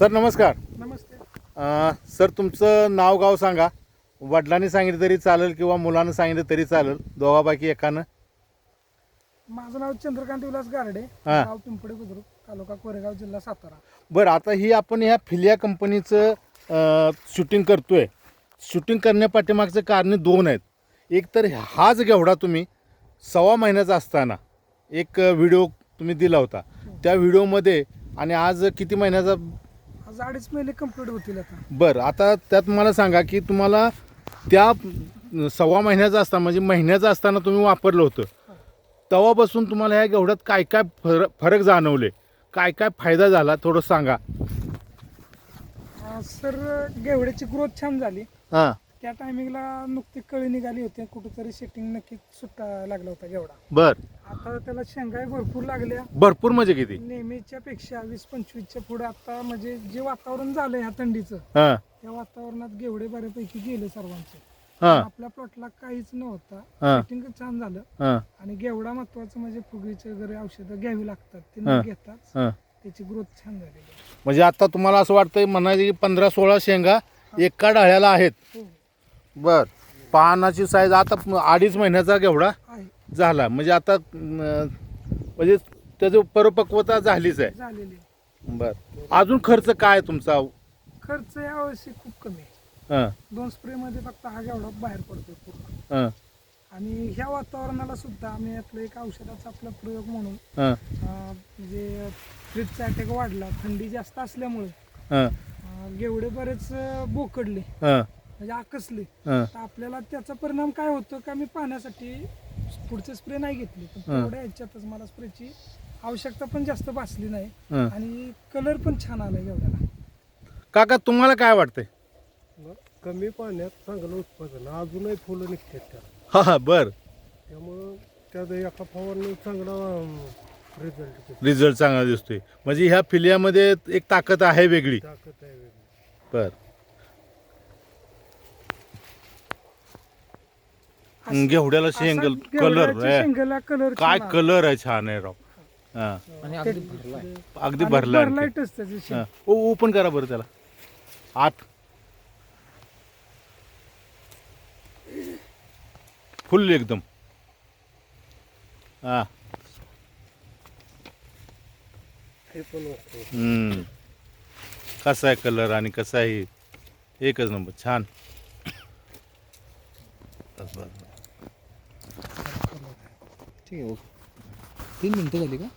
Sir नमस्कार. नमस्ते. Sir तुमचं नाव गाव सांगा. वडिलांनी सांगितलं तरी चालेल किंवा मुलानं सांगितलं तरी चालेल, दोघापैकी एकानं. माझं नाव चंद्रकांत विलास गारडे, हा. गाव पिंपळे बुद्रुक, तालुका कोरेगाव, जिल्हा सातारा. बरं, आता ही आपण ह्या फिलिया कंपनीचं शूटिंग करतोय. शूटिंग करण्यापाठीमागचं कारण दोन आहेत. एक तर हाच घेवडा तुम्ही 1.25 महिन्याचा असताना एक व्हिडिओ तुम्ही दिला होता. त्या व्हिडिओमध्ये आणि आज किती महिन्याचा? आज 2.5 महिने कंप्लीट होतील आता. बरं, आता त्यात मला सांगा की तुम्हाला त्या 1.25 महिन्याचा असताना म्हणजे महिन्याचा असताना तुम्ही वापरलं होतं, तेव्हापासून तुम्हाला ह्या घेवड्यात काय काय फरक जाणवले, काय काय फायदा झाला, थोडं सांगा. सर, घेवड्याची ग्रोथ छान झाली. हां. त्या टायमिंगला नुकती कळी निघाली होती, कुठेतरी सेटिंग नक्कीच सुट्टा लागला होता घेवडा. बरं. आता त्याला शेंगाही भरपूर लागल्या. भरपूर म्हणजे किती? नेहमीच्या पेक्षा 20-25च्या पुढे. आता म्हणजे जे वातावरण झालं ह्या थंडीचं, हां. त्या वातावरणात घेवडे बऱ्यापैकी गेले सर्वांचे. हां. आपल्या प्लॉटला काहीच नव्हता, हां. सेटिंग छान झालं. हां. आणि घेवडा महत्वाचं म्हणजे फुगीचे वगैरे औषधं घ्यावी लागतात, ते हां. न घेताच हां. त्याची ग्रोथ छान झालेली आहे. म्हणजे आता तुम्हाला असं वाटतंय म्हणायचं की 15-16 शेंगा एका डाळ्याला आहेत. हो, बर, पानाची साईज आता 2.5 महिन्याचा घेवडा आहे झाला. म्हणजे आता म्हणजे त्याची परिपक्वता झालीच आहे. झालेली आहे. बर, अजून खर्च काय आहे तुमचा? खर्च यावर्षी खूप कमी आहे. हां. 2 स्प्रे मध्ये फक्त हा घेवडा बाहेर पडतो पूर्ण. हां. आणि ह्या वातावरणाला सुद्धा आम्ही यातलं एक औषधाचा आपला प्रयोग म्हणून हां. म्हणजे फ्रीजचा अटॅक वाढला, थंडी जास्त असल्यामुळे हां. घेवडे बरेच बोकडले, हां. म्हणजे आकसले. हां. तर आपल्याला त्याचा परिणाम काय होतो का मी पाण्यासाठी पुढचे स्प्रे नाही घेतले, पण तेवढ्या ह्याच्यातच मला स्प्रेची आवश्यकता पण जास्त भासली नाही. हां. आणि कलर पण छान आला घेवड्याला. काका तुम्हाला काय वाटतंय? कमी पाण्यात चांगलं उत्पादन, अजूनही फुलं निघतात त्याला. हा हा, बर. त्यामुळं त्यात एका फवारणी चांगला रिझल्ट रिझल्ट चांगला दिसतोय. म्हणजे ह्या फिलियामध्ये एक ताकद आहे वेगळी. ताकद आहे वेगळी. बर. घेवड्याला शेंगल कलर शेंगाला कलर काय कलर आहे, छान आहे राव. हां. अगदी भरला. लाईटच त्याची शेंग. ओपन करा बरं त्याला आत. फुल एकदम. हा. हे पण वाटतं. कसा आहे कलर आणि कसा आहे, एकच नंबर, छान. ठीक आहे. 3 मिनिटं झाली का?